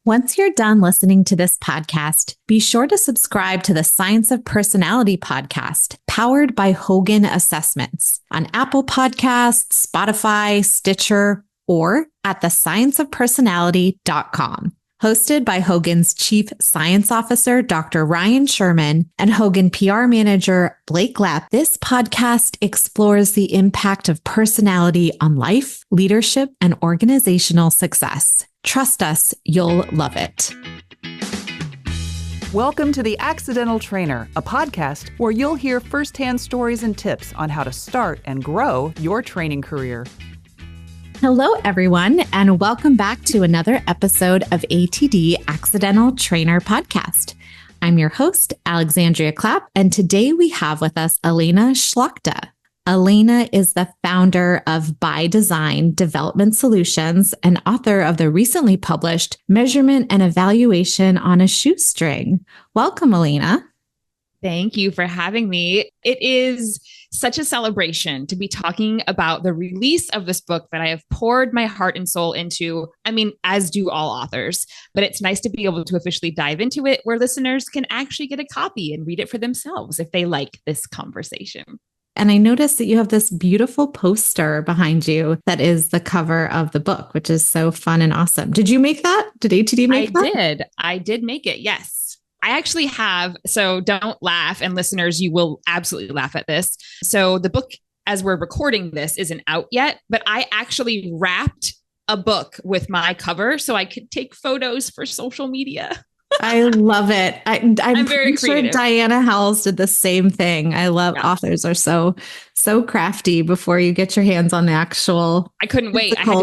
Once you're done listening to this podcast, be sure to subscribe to the Science of Personality podcast, powered by Hogan Assessments, on Apple Podcasts, Spotify, Stitcher, or at thescienceofpersonality.com. Hosted by Hogan's Chief Science Officer, Dr. Ryan Sherman, and Hogan PR Manager, Blake Lapp, this podcast explores the impact of personality on life, leadership, and organizational success. Trust us, you'll love it. Welcome to The Accidental Trainer, a podcast where you'll hear firsthand stories and tips on how to start and grow your training career. Hello, everyone, and welcome back to another episode of ATD Accidental Trainer Podcast. I'm your host, Alexandria Clapp, and today we have with us Alaina Szlachta. Alaina is the founder of By Design Development Solutions and author of the recently published Measurement and Evaluation on a Shoestring. Welcome, Alaina. Thank you for having me. It is such a celebration to be talking about the release of this book that I have poured my heart and soul into. I mean, as do all authors, but it's nice to be able to officially dive into it where listeners can actually get a copy and read it for themselves if they like this conversation. And I noticed that you have this beautiful poster behind you that is the cover of the book, which is so fun and awesome. Did you make that? Did ATD make that? I did make it. Yes. I actually have, so don't laugh, and listeners, you will absolutely laugh at this. So the book, as we're recording this, isn't out yet, but I actually wrapped a book with my cover so I could take photos for social media. I love it. I'm very creative. Sure Diana Howells did the same thing. I love authors are so crafty before you get your hands on the actual. I couldn't wait. I had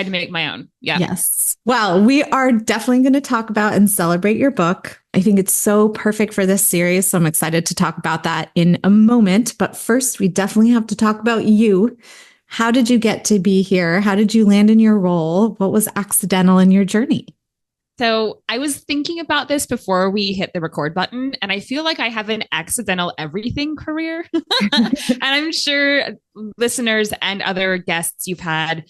to make my own. Yeah. Yes. Well, we are definitely going to talk about and celebrate your book. I think it's so perfect for this series. So I'm excited to talk about that in a moment. But first, we definitely have to talk about you. How did you get to be here? How did you land in your role? What was accidental in your journey? So I was thinking about this before we hit the record button, and I feel like I have an accidental everything career. And I'm sure listeners and other guests you've had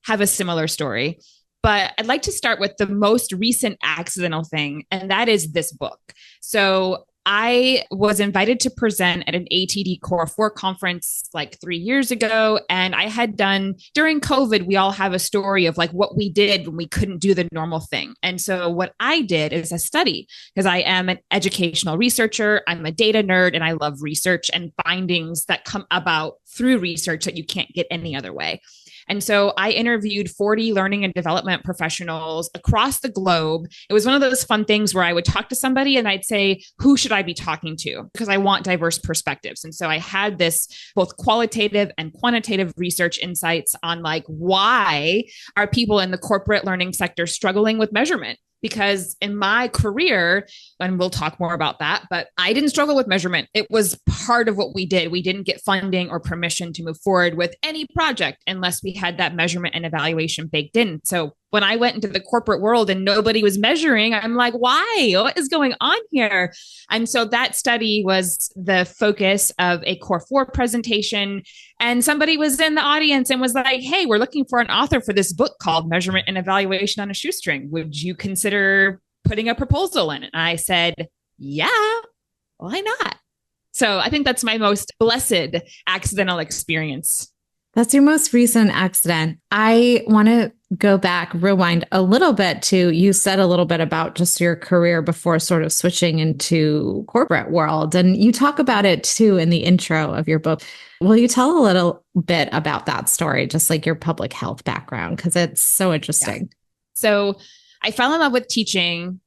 have a similar story. But I'd like to start with the most recent accidental thing, and that is this book. So I was invited to present at an ATD Core 4 conference like 3 years ago. And I had done, during COVID, we all have a story of like what we did when we couldn't do the normal thing. And so what I did is a study, because I am an educational researcher, I'm a data nerd, and I love research and findings that come about through research that you can't get any other way. And so I interviewed 40 learning and development professionals across the globe. It was one of those fun things where I would talk to somebody and I'd say, who should I be talking to? Because I want diverse perspectives. And so I had this both qualitative and quantitative research insights on like, why are people in the corporate learning sector struggling with measurement? Because in my career, and we'll talk more about that, but I didn't struggle with measurement. It was part of what we did. We didn't get funding or permission to move forward with any project unless we had that measurement and evaluation baked in. So when I went into the corporate world and nobody was measuring, I'm like, why? What is going on here? And so that study was the focus of a Core 4 presentation. And somebody was in the audience and was like, hey, we're looking for an author for this book called Measurement and Evaluation on a Shoestring. Would you consider putting a proposal in? And I said, yeah, why not? So I think that's my most blessed accidental experience. That's your most recent accident. I want to go back, rewind a little bit to, you said a little bit about just your career before sort of switching into corporate world. And you talk about it too in the intro of your book. Will you tell a little bit about that story, just like your public health background? Because it's so interesting. Yeah. So I fell in love with teaching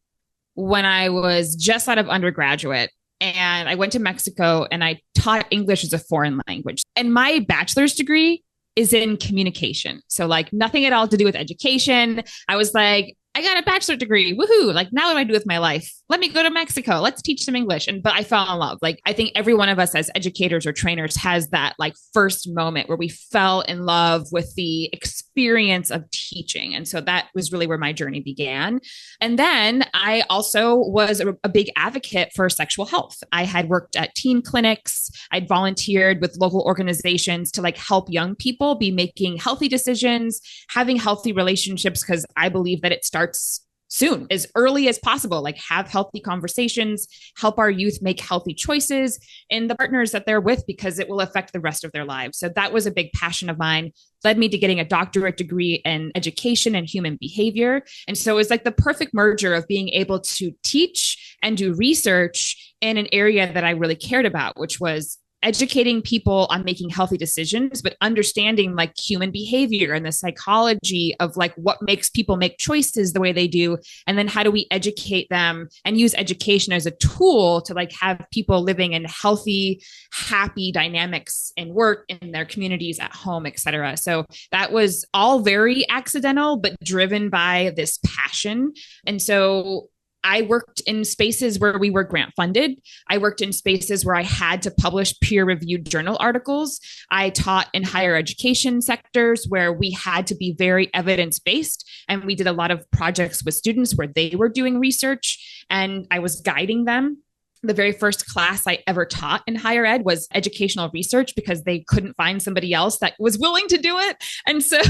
when I was just out of undergraduate. And I went to Mexico and I taught English as a foreign language. And my bachelor's degree is in communication. So like nothing at all to do with education. I was like, I got a bachelor's degree. Woohoo. Like, now what do I do with my life? Let me go to Mexico. Let's teach some English. But I fell in love. Like, I think every one of us as educators or trainers has that like first moment where we fell in love with the experience of teaching. And so that was really where my journey began. And then I also was a big advocate for sexual health. I had worked at teen clinics. I'd volunteered with local organizations to like help young people be making healthy decisions, having healthy relationships, because I believe that it starts soon, as early as possible, like have healthy conversations, help our youth make healthy choices in the partners that they're with, because it will affect the rest of their lives. So that was a big passion of mine, led me to getting a doctorate degree in education and human behavior. And so it was like the perfect merger of being able to teach and do research in an area that I really cared about, which was educating people on making healthy decisions, but understanding like human behavior and the psychology of like what makes people make choices the way they do. And then how do we educate them and use education as a tool to like have people living in healthy, happy dynamics in work, in their communities, at home, et cetera. So that was all very accidental, but driven by this passion. And so I worked in spaces where we were grant funded. I worked in spaces where I had to publish peer-reviewed journal articles. I taught in higher education sectors where we had to be very evidence-based. And we did a lot of projects with students where they were doing research and I was guiding them. The very first class I ever taught in higher ed was educational research because they couldn't find somebody else that was willing to do it. And so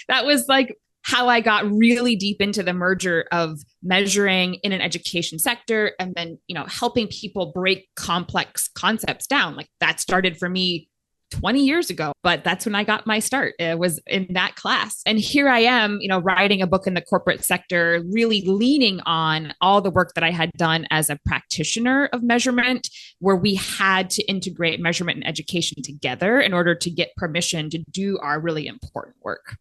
that was like how I got really deep into the merger of measuring in an education sector and then, helping people break complex concepts down. Like that started for me 20 years ago, but that's when I got my start. It was in that class. And here I am, writing a book in the corporate sector, really leaning on all the work that I had done as a practitioner of measurement, where we had to integrate measurement and education together in order to get permission to do our really important work.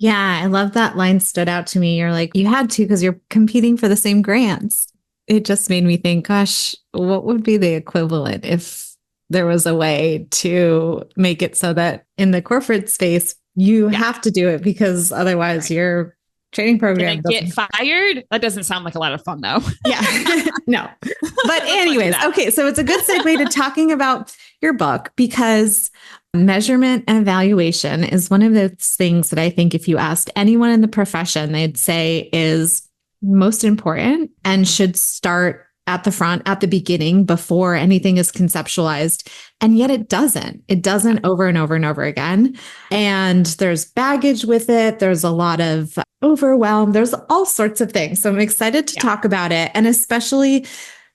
Yeah, I love that line stood out to me. You're like, you had to because you're competing for the same grants. It just made me think, gosh, what would be the equivalent if there was a way to make it so that in the corporate space, you have to do it because otherwise your training program get fired? That doesn't sound like a lot of fun though. Yeah, no. But anyways, okay. So it's a good segue to talking about your book, because measurement and evaluation is one of those things that I think if you asked anyone in the profession, they'd say is most important and should start at the front, at the beginning, before anything is conceptualized. And yet it doesn't. It doesn't over and over and over again. And there's baggage with it. There's a lot of overwhelm. There's all sorts of things. So I'm excited to talk about it. And especially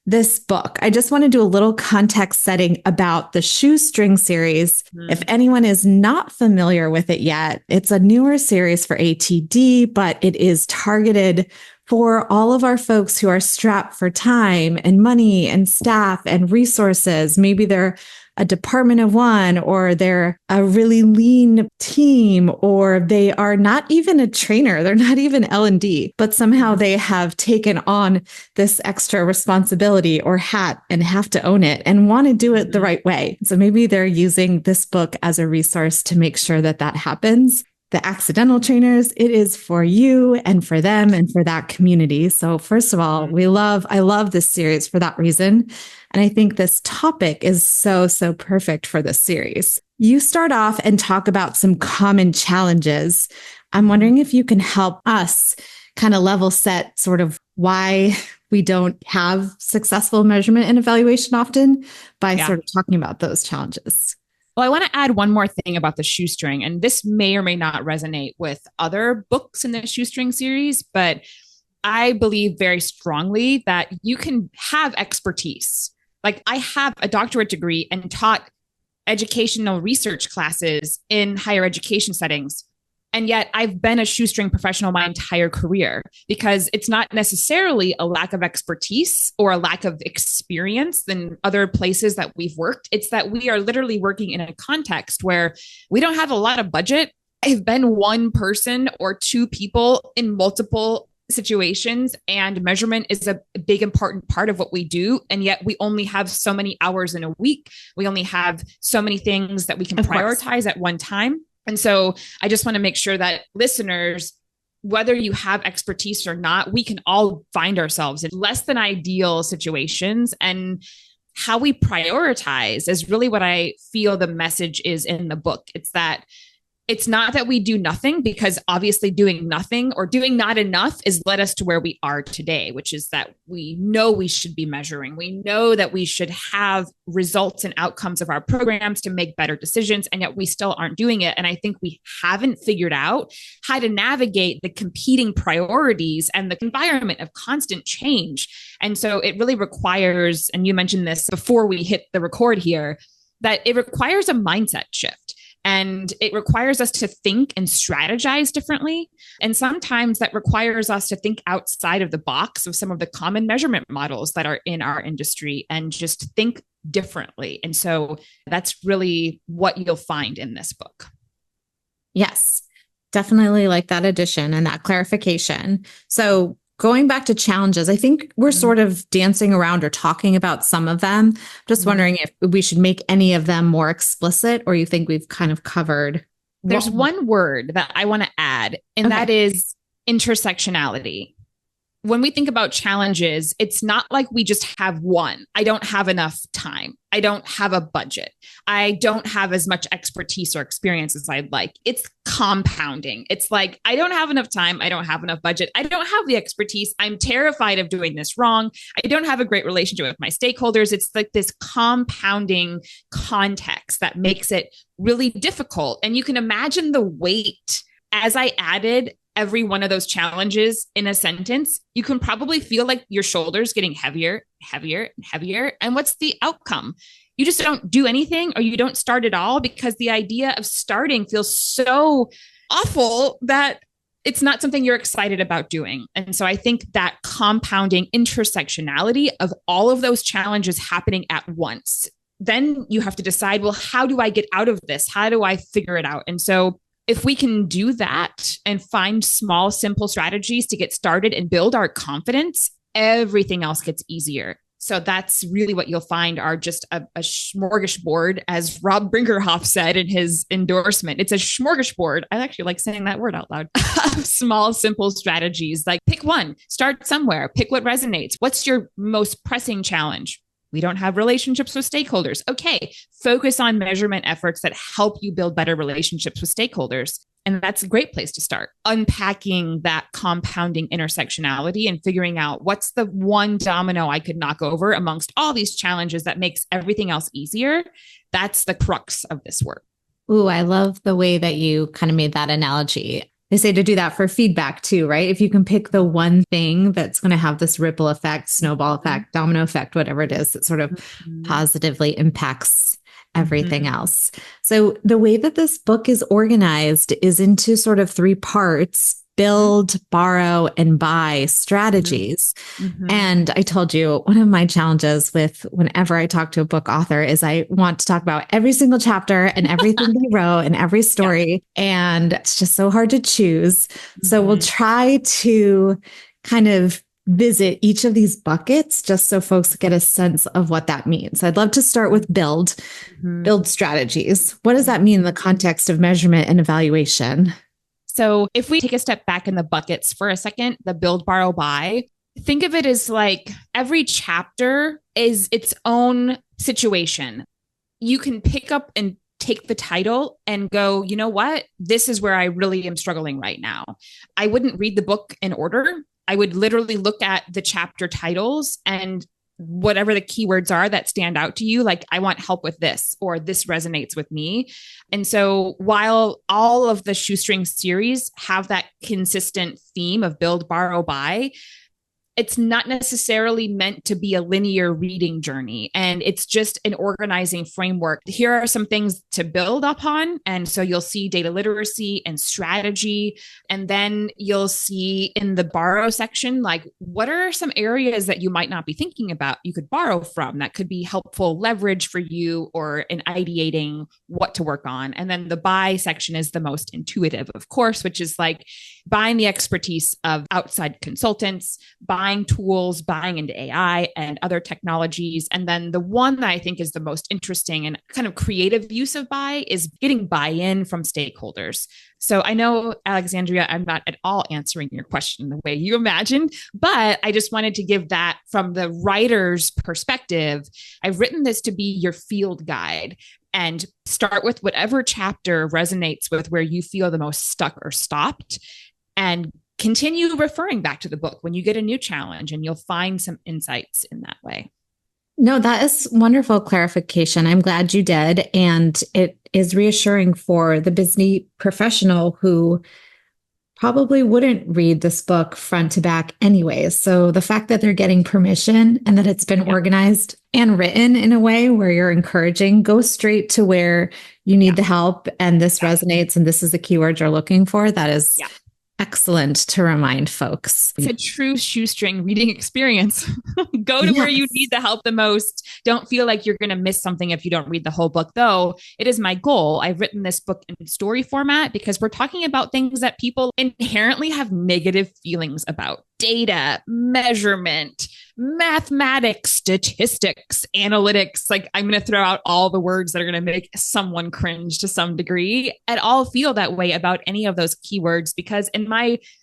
this book. I just want to do a little context setting about the Shoestring series. If anyone is not familiar with it yet, it's a newer series for ATD, but it is targeted for all of our folks who are strapped for time and money and staff and resources. Maybe they're a department of one, or they're a really lean team, or they are not even a trainer. They're not even L&D, but somehow they have taken on this extra responsibility or hat and have to own it and want to do it the right way. So maybe they're using this book as a resource to make sure that that happens. The accidental trainers, it is for you and for them and for that community. So first of all, I love this series for that reason. And I think this topic is so perfect for this series. You start off and talk about some common challenges. I'm wondering if you can help us kind of level set sort of why we don't have successful measurement and evaluation often by sort of talking about those challenges. Well, I want to add one more thing about the Shoestring, and this may or may not resonate with other books in the Shoestring series, but I believe very strongly that you can have expertise. Like I have a doctorate degree and taught educational research classes in higher education settings. And yet I've been a shoestring professional my entire career, because it's not necessarily a lack of expertise or a lack of experience than other places that we've worked. It's that we are literally working in a context where we don't have a lot of budget. I've been one person or two people in multiple situations, and measurement is a big important part of what we do. And yet we only have so many hours in a week. We only have so many things that we can prioritize at one time. And so I just want to make sure that listeners, whether you have expertise or not, we can all find ourselves in less than ideal situations. And how we prioritize is really what I feel the message is in the book. It's that It's not that we do nothing, because obviously doing nothing or doing not enough is led us to where we are today, which is that we know we should be measuring. We know that we should have results and outcomes of our programs to make better decisions, and yet we still aren't doing it. And I think we haven't figured out how to navigate the competing priorities and the environment of constant change. And so it really requires, and you mentioned this before we hit the record here, that it requires a mindset shift. And it requires us to think and strategize differently. And sometimes that requires us to think outside of the box of some of the common measurement models that are in our industry and just think differently. And so that's really what you'll find in this book. Yes, definitely like that addition and that clarification. So going back to challenges, I think we're sort of dancing around or talking about some of them. Just wondering if we should make any of them more explicit, or you think we've kind of covered. There's one word that I want to add, and that is intersectionality. When we think about challenges, it's not like we just have one. I don't have enough time. I don't have a budget. I don't have as much expertise or experience as I'd like. It's compounding. It's like, I don't have enough time. I don't have enough budget. I don't have the expertise. I'm terrified of doing this wrong. I don't have a great relationship with my stakeholders. It's like this compounding context that makes it really difficult. And you can imagine the weight. As I added every one of those challenges in a sentence, you can probably feel like your shoulders getting heavier, heavier, and heavier. And what's the outcome? You just don't do anything, or you don't start at all, because the idea of starting feels so awful that it's not something you're excited about doing. And so I think that compounding intersectionality of all of those challenges happening at once, then you have to decide, well, how do I get out of this? How do I figure it out? And so if we can do that and find small, simple strategies to get started and build our confidence, everything else gets easier. So that's really what you'll find are just a smorgasbord, as Rob Brinkerhoff said in his endorsement. It's a smorgasbord. I actually like saying that word out loud. Small, simple strategies. Like pick one, start somewhere, pick what resonates. What's your most pressing challenge? We don't have relationships with stakeholders. Okay, focus on measurement efforts that help you build better relationships with stakeholders. And that's a great place to start. Unpacking that compounding intersectionality and figuring out what's the one domino I could knock over amongst all these challenges that makes everything else easier. That's the crux of this work. Ooh, I love the way that you kind of made that analogy. They say to do that for feedback too, right? If you can pick the one thing that's going to have this ripple effect, snowball effect, domino effect, whatever it is, that sort of positively impacts everything else. So the way that this book is organized is into sort of three parts: build, borrow, and buy strategies. And I told you, one of my challenges with whenever I talk to a book author is I want to talk about every single chapter and everything they wrote and every story. And it's just so hard to choose. So we'll try to kind of visit each of these buckets just so folks get a sense of what that means. I'd love to start with build strategies. What does that mean in the context of measurement and evaluation? So if we take a step back in the buckets for a second, the build, borrow, buy, think of it as like every chapter is its own situation. You can pick up and take the title and go, you know what? This is where I really am struggling right now. I wouldn't read the book in order. I would literally look at the chapter titles and whatever the keywords are that stand out to you, like I want help with this, or this resonates with me. And so while all of the Shoestring series have that consistent theme of build, borrow, buy, it's not necessarily meant to be a linear reading journey. And it's just an organizing framework. Here are some things to build upon. And so you'll see data literacy and strategy. And then you'll see in the borrow section, like what are some areas that you might not be thinking about you could borrow from that could be helpful leverage for you or in ideating what to work on. And then the buy section is the most intuitive, of course, which is like buying the expertise of outside consultants, buying tools, buying into AI and other technologies. And then the one that I think is the most interesting and kind of creative use of buy is getting buy-in from stakeholders. So I know, Alexandria, I'm not at all answering your question the way you imagined, but I just wanted to give that from the writer's perspective. I've written this to be your field guide. and start with whatever chapter resonates with where you feel the most stuck or stopped, and continue referring back to the book when you get a new challenge, and you'll find some insights in that way. No, that is wonderful clarification. I'm glad you did. And it is reassuring for the busy professional who probably wouldn't read this book front to back anyways. So the fact that they're getting permission and that it's been organized and written in a way where you're encouraging, go straight to where you need the help, and this resonates, and this is the keyword you're looking for. That is excellent to remind folks. It's a true shoestring reading experience. Go to where you need the help the most. Don't feel like you're going to miss something if you don't read the whole book, though it is my goal. I've written this book in story format because we're talking about things that people inherently have negative feelings about. Data, measurement, mathematics, statistics, analytics. Like, I'm going to throw out all the words that are going to make someone cringe to some degree, and all feel that way about any of those keywords, because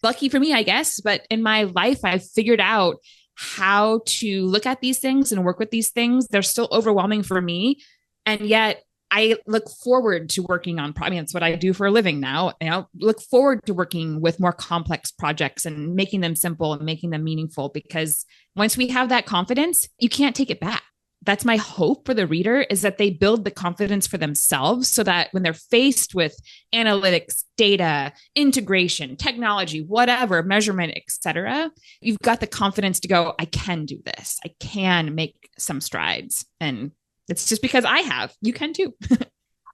lucky for me, I guess, but in my life, I've figured out how to look at these things and work with these things. They're still overwhelming for me. And yet I look forward to working on, that's what I do for a living now. Look forward to working with more complex projects and making them simple and making them meaningful, because once we have that confidence, you can't take it back. That's my hope for the reader, is that they build the confidence for themselves so that when they're faced with analytics, data, integration, technology, whatever, measurement, etc., you've got the confidence to go, I can do this. I can make some strides. And it's just because I have. You can too.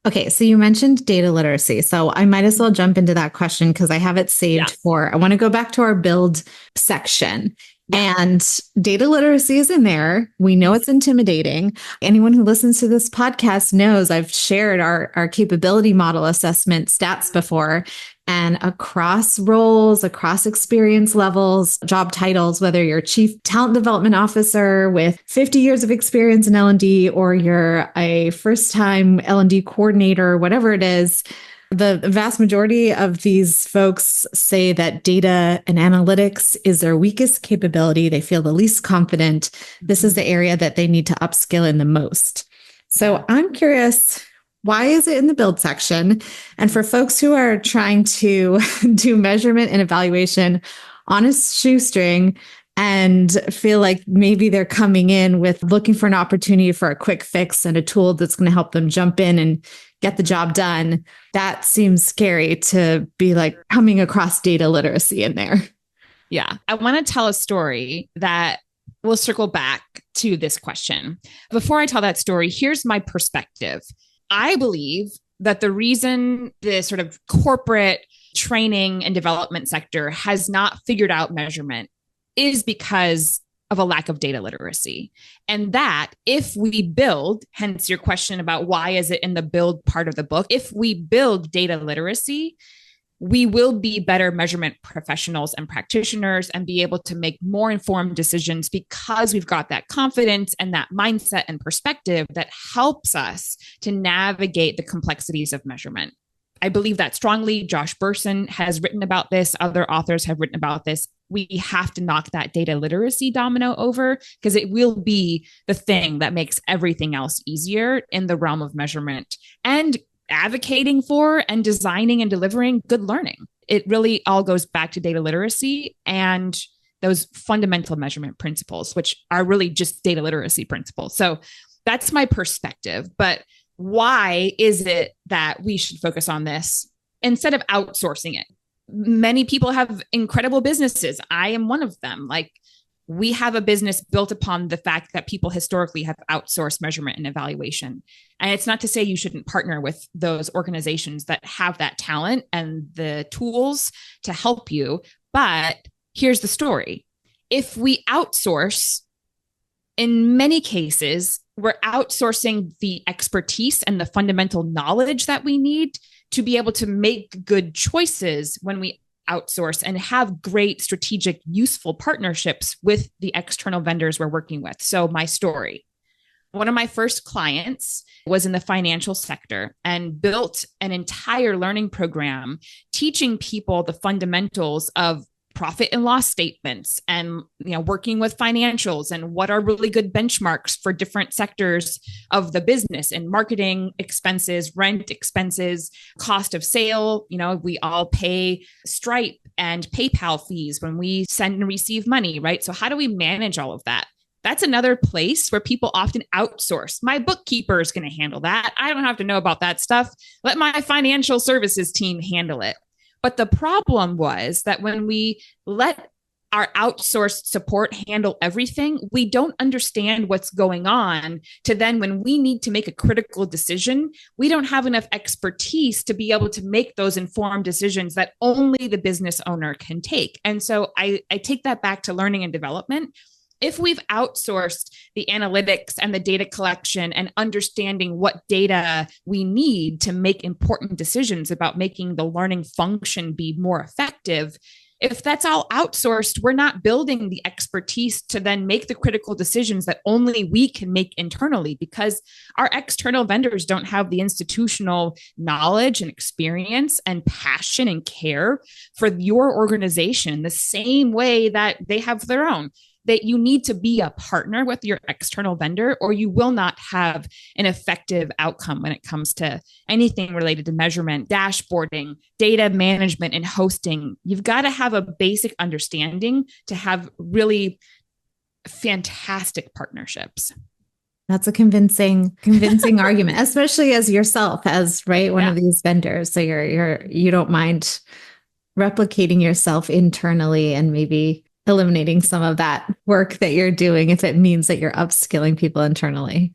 Okay, so you mentioned data literacy. So I might as well jump into that question because I have it saved I want to go back to our build section. And data literacy is in there. We know it's intimidating. Anyone who listens to this podcast knows I've shared our capability model assessment stats before. And across roles, across experience levels, job titles, whether you're chief talent development officer with 50 years of experience in L&D, or you're a first-time L&D coordinator, whatever it is, the vast majority of these folks say that data and analytics is their weakest capability. They feel the least confident. This is the area that they need to upskill in the most. So I'm curious, why is it in the build section? And for folks who are trying to do measurement and evaluation on a shoestring and feel like maybe they're coming in with looking for an opportunity for a quick fix and a tool that's going to help them jump in and get the job done, that seems scary to be like coming across data literacy in there. Yeah. I want to tell a story that will circle back to this question. Before I tell that story, here's my perspective. I believe that the reason the sort of corporate training and development sector has not figured out measurement is because of a lack of data literacy. And that if we build, hence your question about why is it in the build part of the book, if we build data literacy, we will be better measurement professionals and practitioners and be able to make more informed decisions because we've got that confidence and that mindset and perspective that helps us to navigate the complexities of measurement. I believe that strongly. Josh Bersin has written about this. Other authors have written about this. We have to knock that data literacy domino over because it will be the thing that makes everything else easier in the realm of measurement and advocating for and designing and delivering good learning. It really all goes back to data literacy and those fundamental measurement principles, which are really just data literacy principles. So that's my perspective. But why is it that we should focus on this instead of outsourcing it? Many people have incredible businesses. I am one of them. Like, we have a business built upon the fact that people historically have outsourced measurement and evaluation. And it's not to say you shouldn't partner with those organizations that have that talent and the tools to help you. But here's the story. If we outsource, in many cases, we're outsourcing the expertise and the fundamental knowledge that we need to be able to make good choices when we outsource and have great strategic, useful partnerships with the external vendors we're working with. So my story, one of my first clients was in the financial sector and built an entire learning program teaching people the fundamentals of profit and loss statements and, working with financials and what are really good benchmarks for different sectors of the business and marketing expenses, rent expenses, cost of sale. We all pay Stripe and PayPal fees when we send and receive money, right? So how do we manage all of that? That's another place where people often outsource. My bookkeeper is going to handle that. I don't have to know about that stuff. Let my financial services team handle it. But the problem was that when we let our outsourced support handle everything, we don't understand what's going on to then when we need to make a critical decision, we don't have enough expertise to be able to make those informed decisions that only the business owner can take. And so I take that back to learning and development. If we've outsourced the analytics and the data collection and understanding what data we need to make important decisions about making the learning function be more effective, if that's all outsourced, we're not building the expertise to then make the critical decisions that only we can make internally because our external vendors don't have the institutional knowledge and experience and passion and care for your organization the same way that they have their own. That you need to be a partner with your external vendor or you will not have an effective outcome when it comes to anything related to measurement, dashboarding, data management, and hosting. You've got to have a basic understanding to have really fantastic partnerships. That's a convincing argument, especially as yourself, as one of these vendors. So you don't mind replicating yourself internally and maybe eliminating some of that work that you're doing if it means that you're upskilling people internally.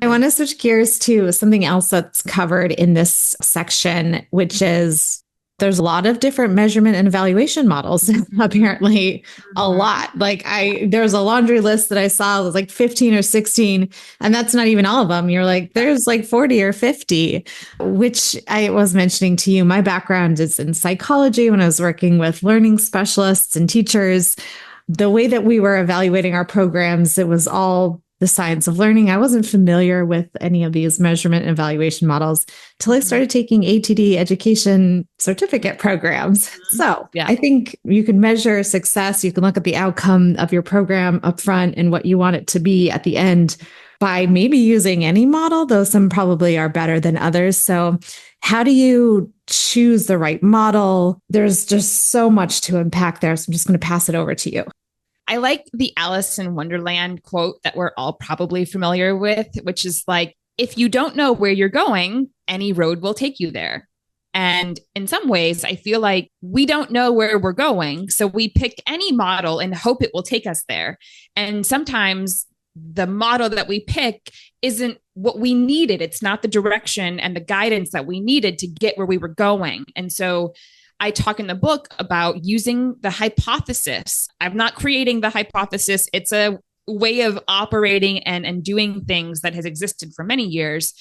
I want to switch gears to something else that's covered in this section, which is there's a lot of different measurement and evaluation models, apparently a lot. There's a laundry list that I saw, it was like 15 or 16, and that's not even all of them. You're like, there's like 40 or 50, which I was mentioning to you. My background is in psychology when I was working with learning specialists and teachers. The way that we were evaluating our programs, it was all the science of learning. I wasn't familiar with any of these measurement and evaluation models till I started taking ATD education certificate programs. So I think you can measure success. You can look at the outcome of your program up front and what you want it to be at the end by maybe using any model, though some probably are better than others. So how do you choose the right model? There's just so much to unpack there. So I'm just going to pass it over to you. I like the Alice in Wonderland quote that we're all probably familiar with, which is like, if you don't know where you're going, any road will take you there. And in some ways, I feel like we don't know where we're going. So we pick any model and hope it will take us there. And sometimes the model that we pick isn't what we needed. It's not the direction and the guidance that we needed to get where we were going. And so I talk in the book about using the hypothesis. I'm not creating the hypothesis. It's a way of operating and doing things that has existed for many years.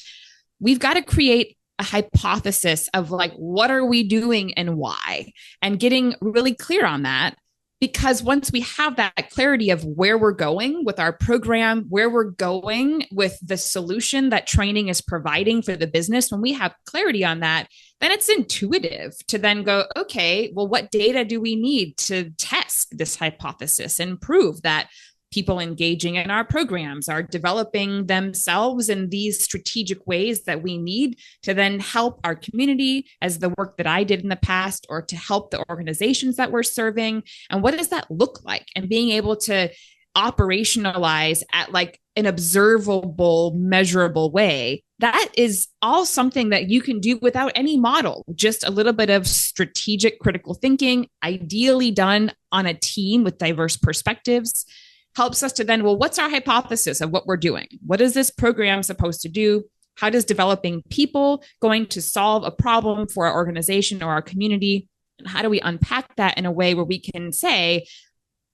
We've got to create a hypothesis of like, what are we doing and why? And getting really clear on that. Because once we have that clarity of where we're going with our program, where we're going with the solution that training is providing for the business, when we have clarity on that, then it's intuitive to then go, okay, well, what data do we need to test this hypothesis and prove that people engaging in our programs are developing themselves in these strategic ways that we need to then help our community as the work that I did in the past, or to help the organizations that we're serving. And what does that look like? And being able to operationalize at like an observable, measurable way. That is all something that you can do without any model, just a little bit of strategic critical thinking, ideally done on a team with diverse perspectives. Helps us to then, well, what's our hypothesis of what we're doing? What is this program supposed to do? How does developing people going to solve a problem for our organization or our community? And how do we unpack that in a way where we can say,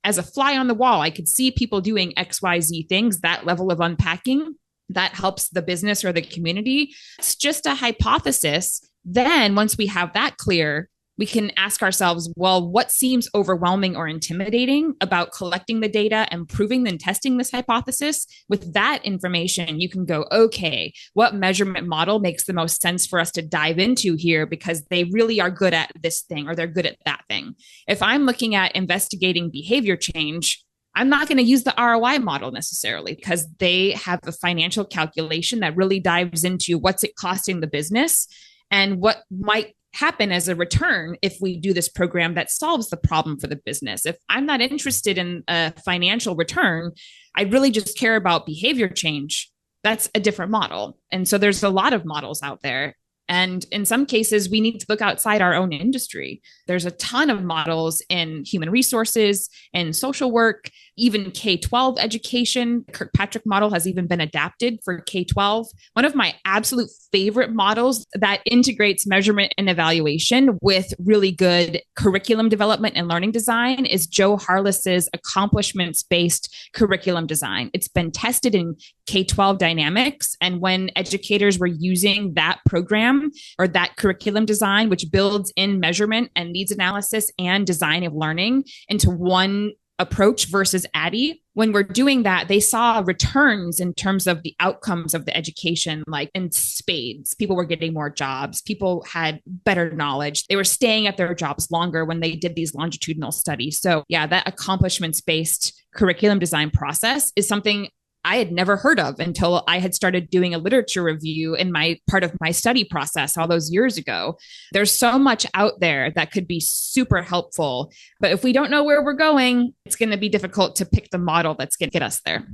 as a fly on the wall, I could see people doing XYZ things, that level of unpacking that helps the business or the community. It's just a hypothesis. Then once we have that clear, we can ask ourselves, well, what seems overwhelming or intimidating about collecting the data and proving and testing this hypothesis? With that information, you can go, okay, what measurement model makes the most sense for us to dive into here because they really are good at this thing or they're good at that thing. If I'm looking at investigating behavior change, I'm not going to use the ROI model necessarily because they have a financial calculation that really dives into what's it costing the business and what might happen as a return if we do this program that solves the problem for the business. If I'm not interested in a financial return, I really just care about behavior change. That's a different model. And so there's a lot of models out there. And in some cases, we need to look outside our own industry. There's a ton of models in human resources and social work, even K-12 education. Kirkpatrick model has even been adapted for K-12. One of my absolute favorite models that integrates measurement and evaluation with really good curriculum development and learning design is Joe Harless's accomplishments-based curriculum design. It's been tested in K-12 dynamics. And when educators were using that program or that curriculum design, which builds in measurement and needs analysis and design of learning into one approach versus ADDIE, when we're doing that, they saw returns in terms of the outcomes of the education, like in spades. People were getting more jobs. People had better knowledge. They were staying at their jobs longer when they did these longitudinal studies. So yeah, that accomplishments-based curriculum design process is something I had never heard of until I had started doing a literature review in my part of my study process all those years ago. There's so much out there that could be super helpful. But if we don't know where we're going, it's going to be difficult to pick the model that's going to get us there.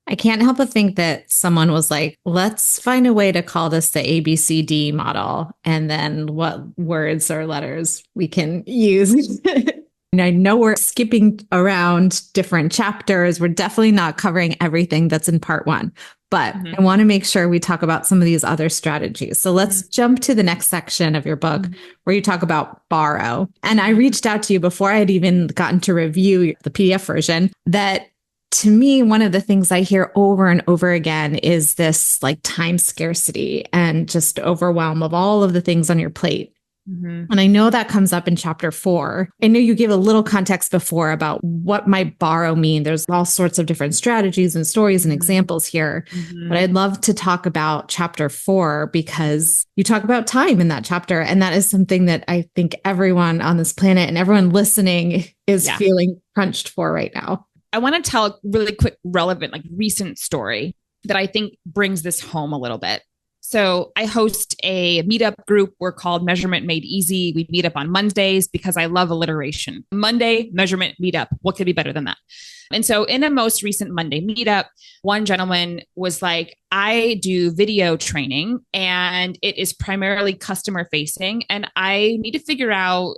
I can't help but think that someone was like, let's find a way to call this the ABCD model. And then what words or letters we can use. And I know we're skipping around different chapters. We're definitely not covering everything that's in part one, but I want to make sure we talk about some of these other strategies. So let's jump to the next section of your book where you talk about borrow. And I reached out to you before I had even gotten to review the PDF version that to me, one of the things I hear over and over again is this like time scarcity and just overwhelm of all of the things on your plate. And I know that comes up in chapter 4. I know you gave a little context before about what might borrow mean. There's all sorts of different strategies and stories and examples here. But I'd love to talk about chapter 4 because you talk about time in that chapter. And that is something that I think everyone on this planet and everyone listening is feeling crunched for right now. I want to tell a really quick, relevant, like recent story that I think brings this home a little bit. So I host a meetup group. We're called Measurement Made Easy. We meet up on Mondays because I love alliteration. Monday, measurement, meetup. What could be better than that? And so in a most recent Monday meetup, one gentleman was like, I do video training and it is primarily customer facing. And I need to figure out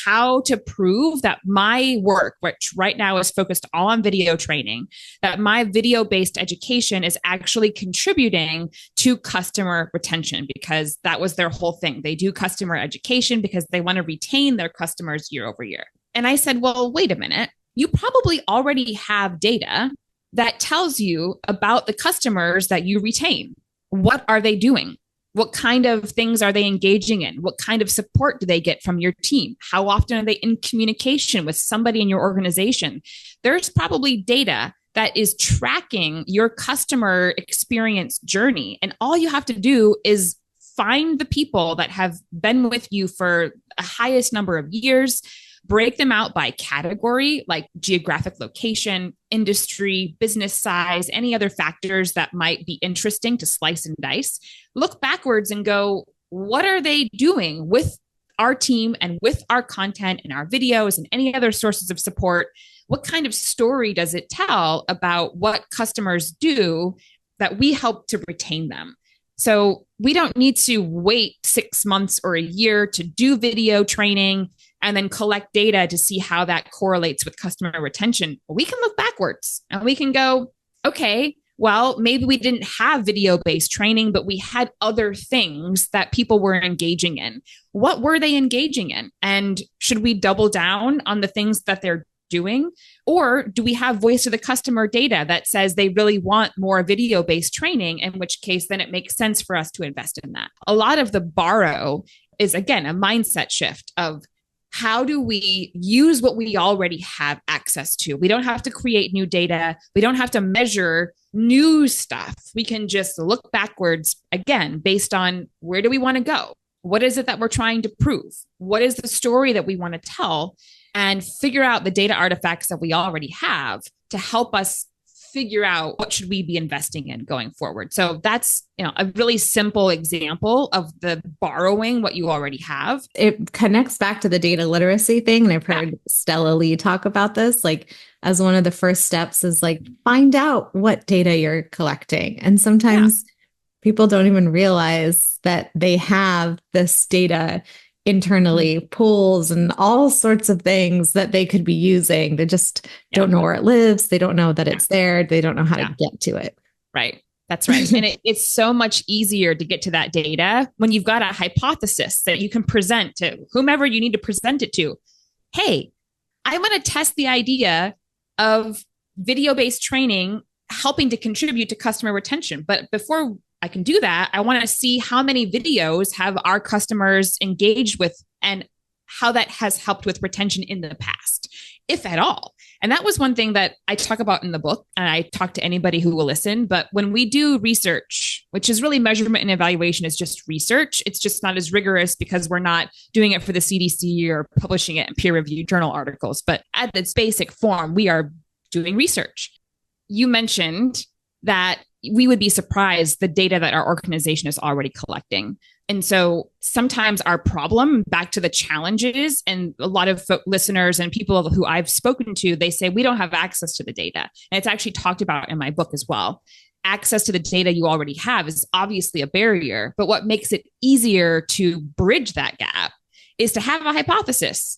how to prove that my work, which right now is focused all on video training, that my video-based education is actually contributing to customer retention because that was their whole thing. They do customer education because they want to retain their customers year over year. And I said, well, wait a minute. You probably already have data that tells you about the customers that you retain. What are they doing? What kind of things are they engaging in? What kind of support do they get from your team? How often are they in communication with somebody in your organization? There's probably data that is tracking your customer experience journey. And all you have to do is find the people that have been with you for the highest number of years, break them out by category, like geographic location, industry, business size, any other factors that might be interesting to slice and dice. Look backwards and go, what are they doing with our team and with our content and our videos and any other sources of support? What kind of story does it tell about what customers do that we help to retain them? So we don't need to wait 6 months or a year to do video training and then collect data to see how that correlates with customer retention. We can look backwards and we can go, okay, well, maybe we didn't have video-based training, but we had other things that people were engaging in. What were they engaging in? And should we double down on the things that they're doing? Or do we have voice of the customer data that says they really want more video-based training, in which case then it makes sense for us to invest in that? A lot of the borrow is, again, a mindset shift of how do we use what we already have access to? We don't have to create new data. We don't have to measure new stuff. We can just look backwards, again, based on where do we want to go? What is it that we're trying to prove? What is the story that we want to tell? And figure out the data artifacts that we already have to help us figure out what should we be investing in going forward. So that's, a really simple example of the borrowing what you already have. It connects back to the data literacy thing. And I've heard Stella Lee talk about this, like as one of the first steps is like, find out what data you're collecting. And sometimes people don't even realize that they have this data internally, pools and all sorts of things that they could be using. They just don't know where it lives. They don't know that it's there. They don't know how to get to it. Right. That's right. And it's so much easier to get to that data when you've got a hypothesis that you can present to whomever you need to present it to. Hey, I want to test the idea of video-based training helping to contribute to customer retention. But before I can do that, I want to see how many videos have our customers engaged with and how that has helped with retention in the past, if at all. And that was one thing that I talk about in the book, and I talk to anybody who will listen. But when we do research, which is really measurement and evaluation is just research, it's just not as rigorous because we're not doing it for the CDC or publishing it in peer-reviewed journal articles. But at its basic form, we are doing research. You mentioned that we would be surprised the data that our organization is already collecting. And so sometimes our problem, back to the challenges, and a lot of listeners and people who I've spoken to, they say we don't have access to the data. And it's actually talked about in my book as well. Access to the data you already have is obviously a barrier, but what makes it easier to bridge that gap is to have a hypothesis.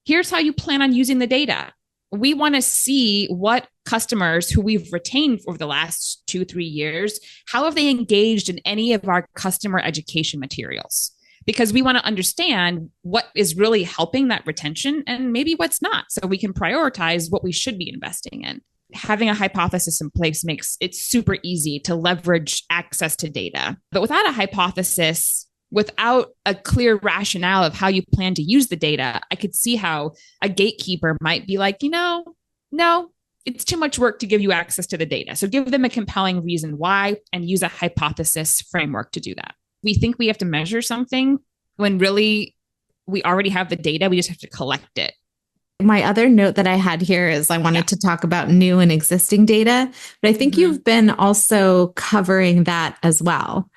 Here's how you plan on using the data. We want to see what customers who we've retained over the last 2-3 years, how have they engaged in any of our customer education materials? Because we want to understand what is really helping that retention and maybe what's not, so we can prioritize what we should be investing in. Having a hypothesis in place makes it super easy to leverage access to data. But without a hypothesis, without a clear rationale of how you plan to use the data, I could see how a gatekeeper might be like, no, it's too much work to give you access to the data. So give them a compelling reason why and use a hypothesis framework to do that. We think we have to measure something when really we already have the data. We just have to collect it. My other note that I had here is I wanted to talk about new and existing data, but I think you've been also covering that as well.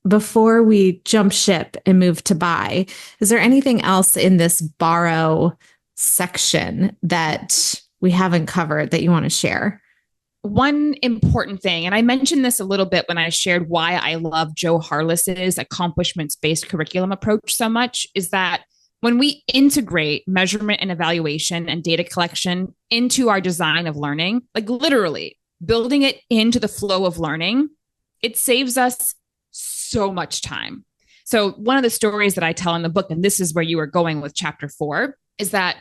Before we jump ship and move to buy, is there anything else in this borrow section that we haven't covered that you want to share? One important thing, and I mentioned this a little bit when I shared why I love Joe Harless's accomplishments-based curriculum approach so much, is that when we integrate measurement and evaluation and data collection into our design of learning, like literally building it into the flow of learning, it saves us so much time. So one of the stories that I tell in the book, and this is where you are going with chapter 4, is that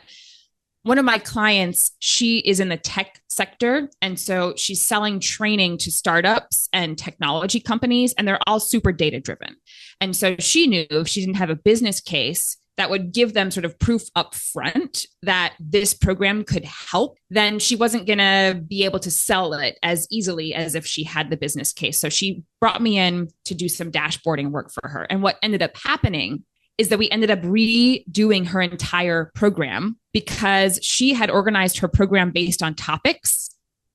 one of my clients, she is in the tech sector. And so she's selling training to startups and technology companies, and they're all super data driven. And so she knew if she didn't have a business case that would give them sort of proof up front that this program could help, then she wasn't going to be able to sell it as easily as if she had the business case. So she brought me in to do some dashboarding work for her. And what ended up happening is that we ended up redoing her entire program because she had organized her program based on topics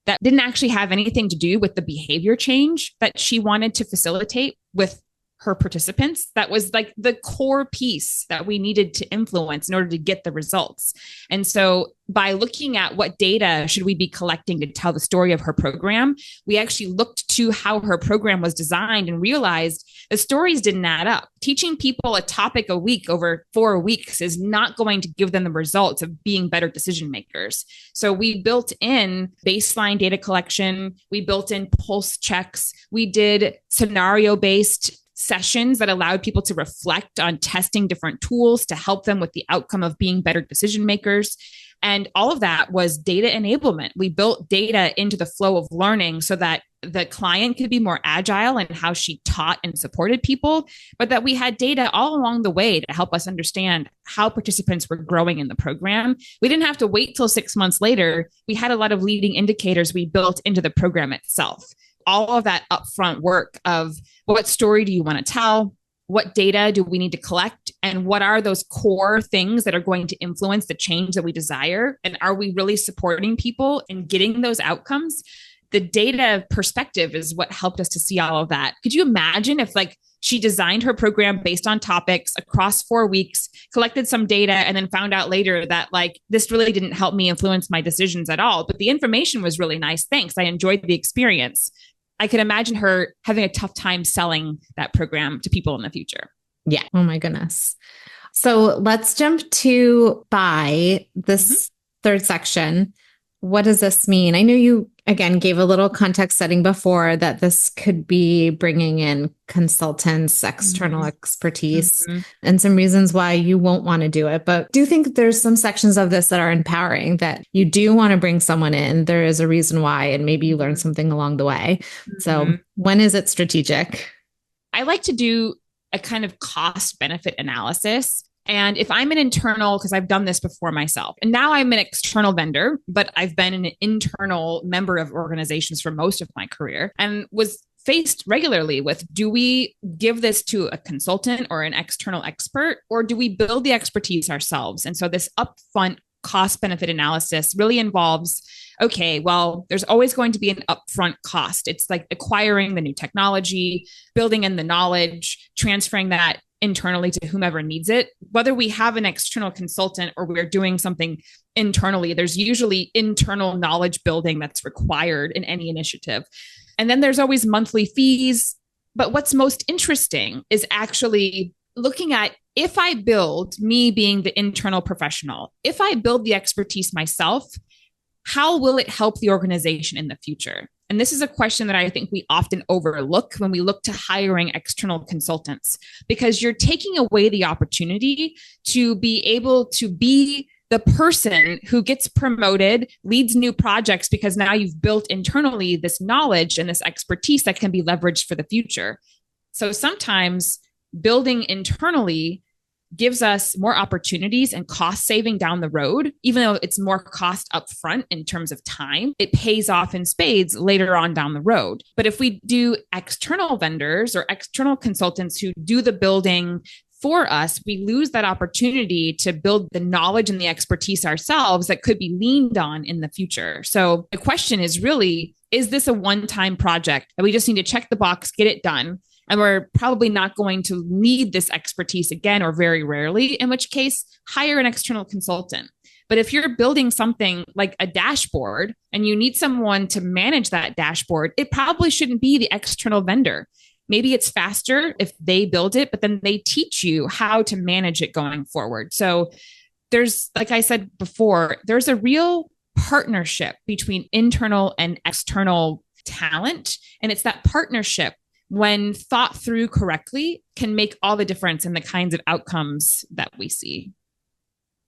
that didn't actually have anything to do with the behavior change that she wanted to facilitate with her participants. That was like the core piece that we needed to influence in order to get the results. And so by looking at what data should we be collecting to tell the story of her program, we actually looked to how her program was designed and realized the stories didn't add up. Teaching people a topic a week over 4 weeks is not going to give them the results of being better decision makers. So we built in baseline data collection. We built in pulse checks. We did scenario-based sessions that allowed people to reflect on testing different tools to help them with the outcome of being better decision makers. And all of that was data enablement. We built data into the flow of learning so that the client could be more agile in how she taught and supported people, but that we had data all along the way to help us understand how participants were growing in the program. We didn't have to wait till 6 months later. We had a lot of leading indicators we built into the program itself. All of that upfront work of what story do you want to tell? What data do we need to collect? And what are those core things that are going to influence the change that we desire? And are we really supporting people in getting those outcomes? The data perspective is what helped us to see all of that. Could you imagine if she designed her program based on topics across 4 weeks, collected some data, and then found out later that this really didn't help me influence my decisions at all, but the information was really nice. Thanks. I enjoyed the experience. I could imagine her having a tough time selling that program to people in the future. Yeah. Oh my goodness. So let's jump to buy this third section. What does this mean? I know you, again, gave a little context setting before that this could be bringing in consultants, external expertise, and some reasons why you won't want to do it. But do you think there's some sections of this that are empowering, that you do want to bring someone in? There is a reason why, and maybe you learn something along the way. So when is it strategic? I like to do a kind of cost benefit analysis. And if I'm an internal, because I've done this before myself, and now I'm an external vendor, but I've been an internal member of organizations for most of my career and was faced regularly with, do we give this to a consultant or an external expert, or do we build the expertise ourselves? And so this upfront cost benefit analysis really involves, okay, well, there's always going to be an upfront cost. It's like acquiring the new technology, building in the knowledge, transferring that internally to whomever needs it. Whether we have an external consultant or we're doing something internally, there's usually internal knowledge building that's required in any initiative. And then there's always monthly fees. But what's most interesting is actually looking at, if I build, me being the internal professional, if I build the expertise myself, how will it help the organization in the future? And this is a question that I think we often overlook when we look to hiring external consultants, because you're taking away the opportunity to be able to be the person who gets promoted, leads new projects, because now you've built internally this knowledge and this expertise that can be leveraged for the future. So sometimes building internally gives us more opportunities and cost saving down the road. Even though it's more cost upfront in terms of time, it pays off in spades later on down the road. But if we do external vendors or external consultants who do the building for us, we lose that opportunity to build the knowledge and the expertise ourselves that could be leaned on in the future. So the question is really, is this a one-time project that we just need to check the box, get it done? And we're probably not going to need this expertise again, or very rarely, in which case, hire an external consultant. But if you're building something like a dashboard and you need someone to manage that dashboard, it probably shouldn't be the external vendor. Maybe it's faster if they build it, but then they teach you how to manage it going forward. So there's, like I said before, there's a real partnership between internal and external talent. And it's that partnership, when thought through correctly, can make all the difference in the kinds of outcomes that we see.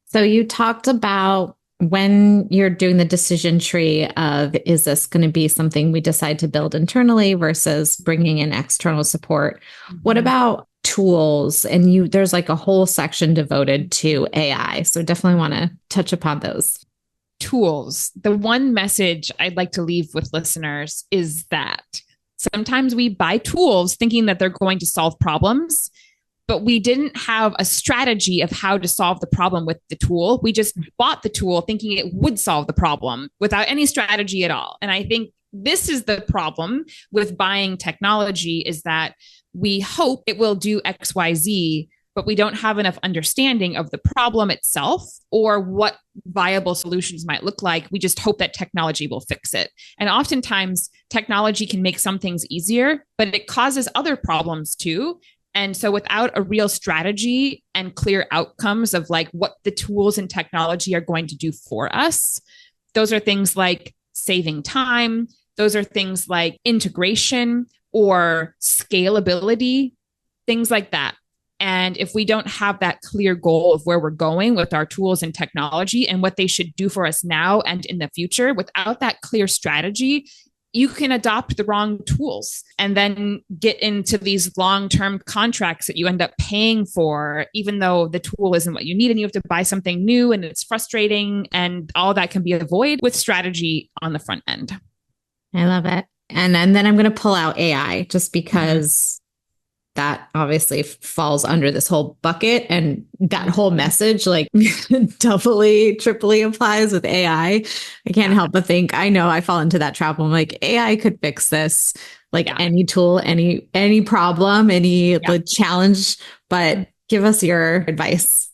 So you talked about when you're doing the decision tree of, is this going to be something we decide to build internally versus bringing in external support? What about tools? And there's like a whole section devoted to AI. So definitely want to touch upon those. Tools. The one message I'd like to leave with listeners is that sometimes we buy tools thinking that they're going to solve problems, but we didn't have a strategy of how to solve the problem with the tool. We just bought the tool thinking it would solve the problem without any strategy at all. And I think this is the problem with buying technology, is that we hope it will do X, Y, Z, but we don't have enough understanding of the problem itself or what viable solutions might look like. We just hope that technology will fix it. And oftentimes technology can make some things easier, but it causes other problems too. And so without a real strategy and clear outcomes of like what the tools and technology are going to do for us, those are things like saving time. Those are things like integration or scalability. things like that. And if we don't have that clear goal of where we're going with our tools and technology and what they should do for us now and in the future, without that clear strategy, you can adopt the wrong tools and then get into these long-term contracts that you end up paying for, even though the tool isn't what you need and you have to buy something new and it's frustrating, and all that can be avoided with strategy on the front end. I love it. And then I'm going to pull out AI just because that obviously falls under this whole bucket, and that whole message like doubly, triply applies with AI. I can't help but think, I know I fall into that trap. I'm like, AI could fix this, like any tool, any problem, any like, challenge, but give us your advice.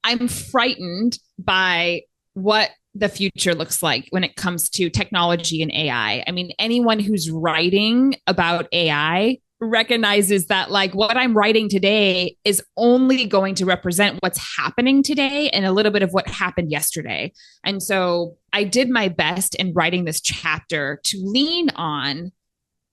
I'm frightened by what the future looks like when it comes to technology and AI. I mean, anyone who's writing about AI recognizes that like what I'm writing today is only going to represent what's happening today and a little bit of what happened yesterday. And so I did my best in writing this chapter to lean on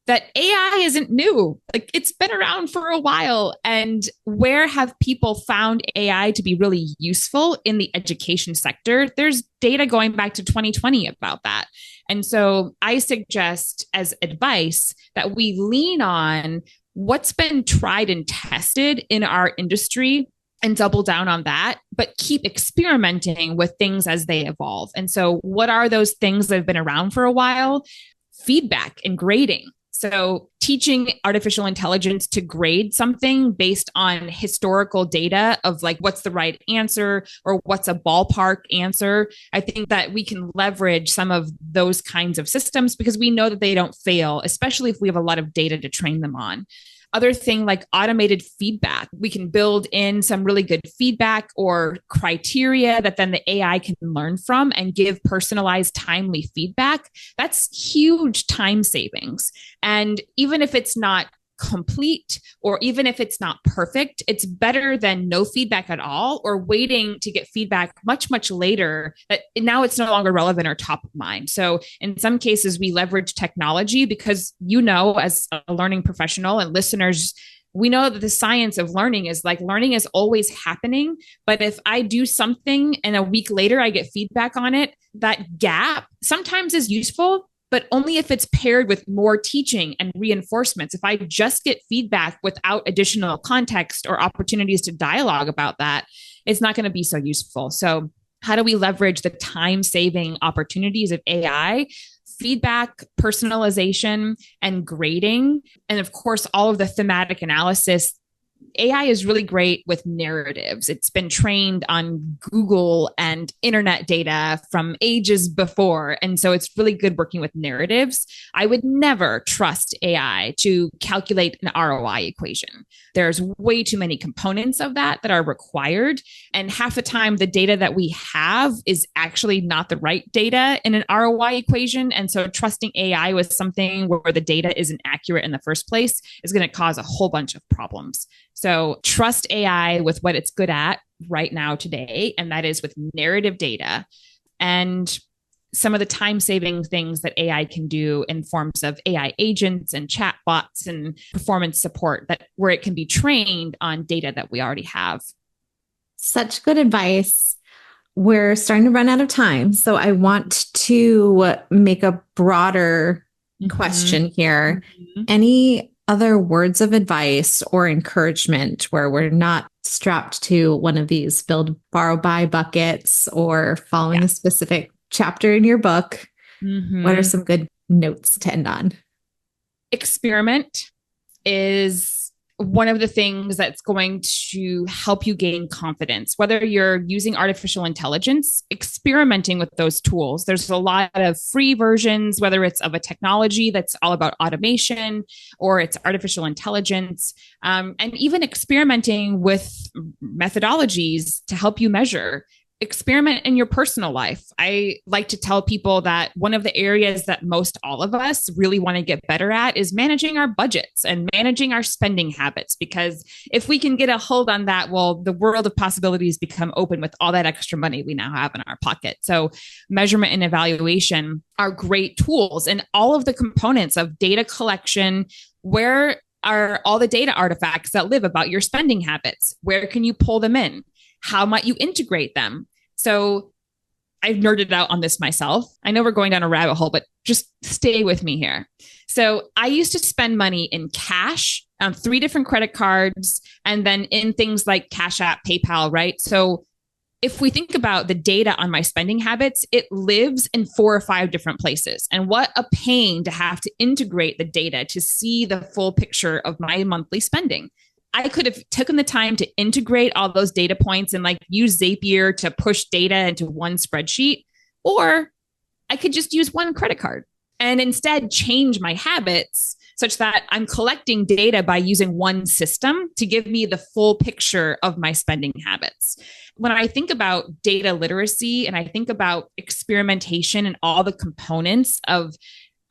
that AI isn't new. Like, it's been around for a while. And where have people found AI to be really useful in the education sector? There's data going back to 2020 about that. And so I suggest as advice that we lean on what's been tried and tested in our industry and double down on that, but keep experimenting with things as they evolve. And so what are those things that have been around for a while? Feedback and grading. So teaching artificial intelligence to grade something based on historical data of like, what's the right answer or what's a ballpark answer. I think that we can leverage some of those kinds of systems because we know that they don't fail, especially if we have a lot of data to train them on. Other thing like automated feedback. We can build in some really good feedback or criteria that then the AI can learn from and give personalized, timely feedback. That's huge time savings. And even if it's not complete or even if it's not perfect, it's better than no feedback at all or waiting to get feedback much, much later that now it's no longer relevant or top of mind. So in some cases, we leverage technology because, you know, as a learning professional and listeners, we know that the science of learning is like learning is always happening. But if I do something and a week later I get feedback on it, that gap sometimes is useful, but only if it's paired with more teaching and reinforcements. If I just get feedback without additional context or opportunities to dialogue about that, it's not going to be so useful. So how do we leverage the time-saving opportunities of AI? Feedback, personalization, and grading. And of course, all of the thematic analysis. AI is really great with narratives. It's been trained on Google and internet data from ages before. And so it's really good working with narratives. I would never trust AI to calculate an ROI equation. There's way too many components of that are required. And half the time, the data that we have is actually not the right data in an ROI equation. And so trusting AI with something where the data isn't accurate in the first place is going to cause a whole bunch of problems. So trust AI with what it's good at right now today, and that is with narrative data and some of the time-saving things that AI can do in forms of AI agents and chatbots and performance support that where it can be trained on data that we already have. Such good advice. We're starting to run out of time, so I want to make a broader question here. Any other words of advice or encouragement where we're not strapped to one of these build, borrow, buy buckets or following a specific chapter in your book? What are some good notes to end on? Experiment is one of the things that's going to help you gain confidence, whether you're using artificial intelligence, experimenting with those tools. There's a lot of free versions, whether it's of a technology that's all about automation or it's artificial intelligence, and even experimenting with methodologies to help you measure. Experiment in your personal life. I like to tell people that one of the areas that most all of us really want to get better at is managing our budgets and managing our spending habits. Because if we can get a hold on that, well, the world of possibilities become open with all that extra money we now have in our pocket. So measurement and evaluation are great tools, and all of the components of data collection, where are all the data artifacts that live about your spending habits? Where can you pull them in? How might you integrate them? So I've nerded out on this myself. I know we're going down a rabbit hole, but just stay with me here. So I used to spend money in cash on 3 different credit cards, and then in things like Cash App, PayPal, right? So if we think about the data on my spending habits, it lives in 4 or 5 different places. And what a pain to have to integrate the data to see the full picture of my monthly spending. I could have taken the time to integrate all those data points and like use Zapier to push data into one spreadsheet, or I could just use one credit card and instead change my habits such that I'm collecting data by using one system to give me the full picture of my spending habits. When I think about data literacy and I think about experimentation and all the components of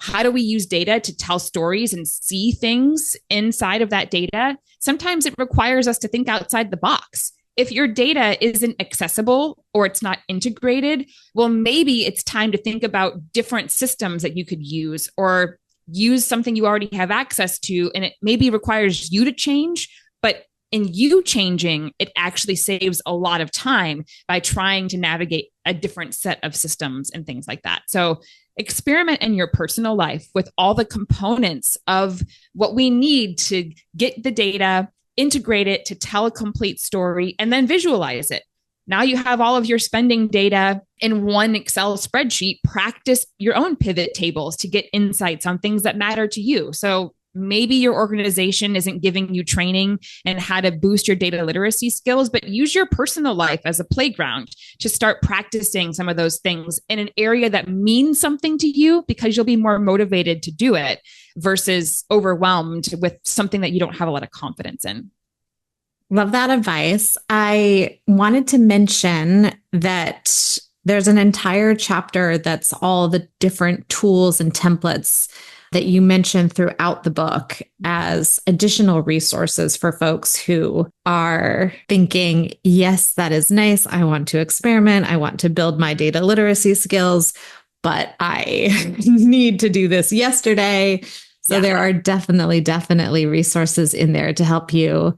how do we use data to tell stories and see things inside of that data, sometimes it requires us to think outside the box. If your data isn't accessible or it's not integrated, well, maybe it's time to think about different systems that you could use, or use something you already have access to, and it maybe requires you to change, but in you changing, it actually saves a lot of time by trying to navigate a different set of systems and things like that. So experiment in your personal life with all the components of what we need to get the data, integrate it to tell a complete story, and then visualize it. Now you have all of your spending data in one Excel spreadsheet. Practice your own pivot tables to get insights on things that matter to you. So maybe your organization isn't giving you training in how to boost your data literacy skills, but use your personal life as a playground to start practicing some of those things in an area that means something to you, because you'll be more motivated to do it versus overwhelmed with something that you don't have a lot of confidence in. Love that advice. I wanted to mention that there's an entire chapter that's all the different tools and templates that you mentioned throughout the book as additional resources for folks who are thinking, yes, that is nice. I want to experiment. I want to build my data literacy skills, but I need to do this yesterday. So there are definitely resources in there to help you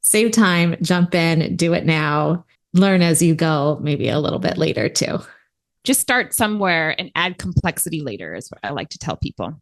save time, jump in, do it now, learn as you go, maybe a little bit later too. Just start somewhere and add complexity later is what I like to tell people.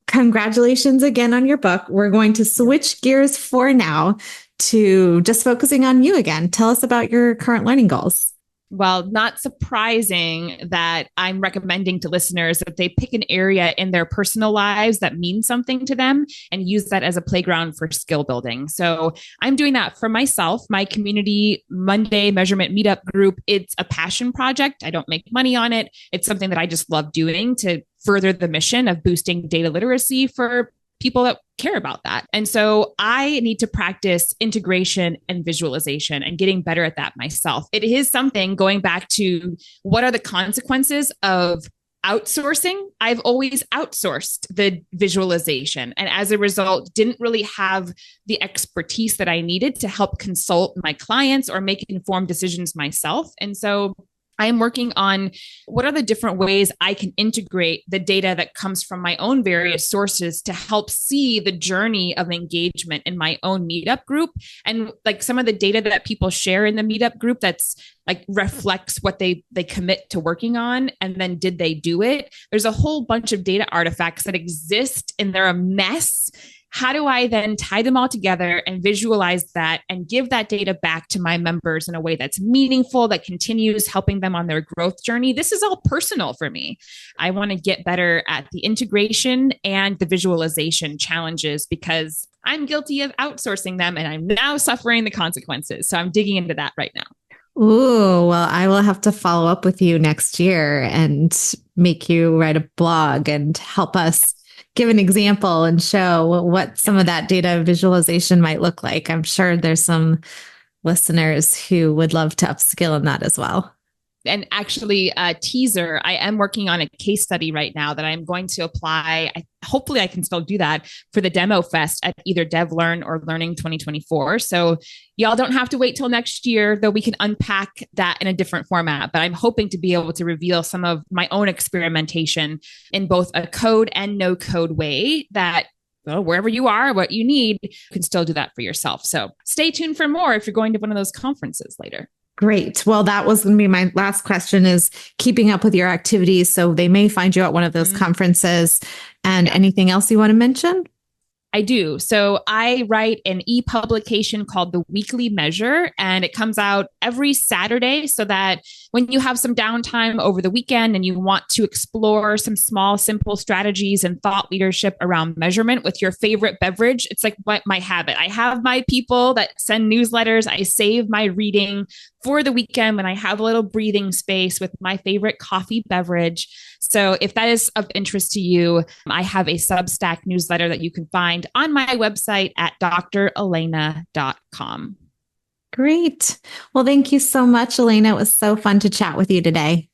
Congratulations again on your book. We're going to switch gears for now to just focusing on you again. Tell us about your current learning goals. Well, not surprising that I'm recommending to listeners that they pick an area in their personal lives that means something to them and use that as a playground for skill building. So I'm doing that for myself. My community Monday measurement meetup group, it's a passion project. I don't make money on it. It's something that I just love doing to further the mission of boosting data literacy for people that care about that. And so I need to practice integration and visualization and getting better at that myself. It is something, going back to what are the consequences of outsourcing? I've always outsourced the visualization, and as a result, didn't really have the expertise that I needed to help consult my clients or make informed decisions myself. And so I am working on what are the different ways I can integrate the data that comes from my own various sources to help see the journey of engagement in my own meetup group. And like some of the data that people share in the meetup group that's like reflects what they commit to working on. And then did they do it? There's a whole bunch of data artifacts that exist and they're a mess. How do I then tie them all together and visualize that and give that data back to my members in a way that's meaningful, that continues helping them on their growth journey? This is all personal for me. I want to get better at the integration and the visualization challenges because I'm guilty of outsourcing them and I'm now suffering the consequences. So I'm digging into that right now. Ooh, well, I will have to follow up with you next year and make you write a blog and help us give an example and show what some of that data visualization might look like. I'm sure there's some listeners who would love to upskill in that as well. And actually, a teaser, I am working on a case study right now that I'm going to apply. Hopefully I can still do that for the Demo Fest at either DevLearn or Learning 2024. So y'all don't have to wait till next year, though we can unpack that in a different format. But I'm hoping to be able to reveal some of my own experimentation in both a code and no code way that wherever you are, what you need, you can still do that for yourself. So stay tuned for more if you're going to one of those conferences later. Great. Well, that was going to be my last question, is keeping up with your activities. So they may find you at one of those conferences. And anything else you want to mention? I do. So I write an e-publication called The Weekly Measure, and it comes out every Saturday, so that when you have some downtime over the weekend and you want to explore some small, simple strategies and thought leadership around measurement with your favorite beverage, it's like my habit. I have my people that send newsletters. I save my reading for the weekend when I have a little breathing space with my favorite coffee beverage. So if that is of interest to you, I have a Substack newsletter that you can find on my website at dralaina.com. Great. Well, thank you so much, Alaina. It was so fun to chat with you today.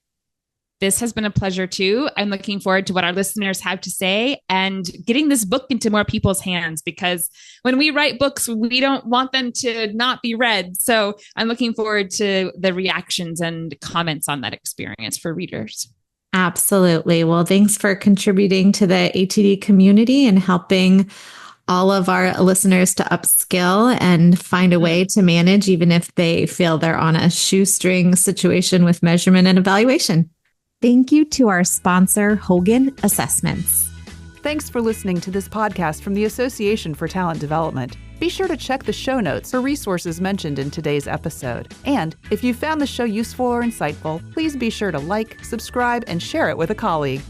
This has been a pleasure too. I'm looking forward to what our listeners have to say and getting this book into more people's hands, because when we write books, we don't want them to not be read. So I'm looking forward to the reactions and comments on that experience for readers. Absolutely. Well, thanks for contributing to the ATD community and helping all of our listeners to upskill and find a way to manage, even if they feel they're on a shoestring situation with measurement and evaluation. Thank you to our sponsor, Hogan Assessments. Thanks for listening to this podcast from the Association for Talent Development. Be sure to check the show notes for resources mentioned in today's episode. And if you found the show useful or insightful, please be sure to like, subscribe, and share it with a colleague.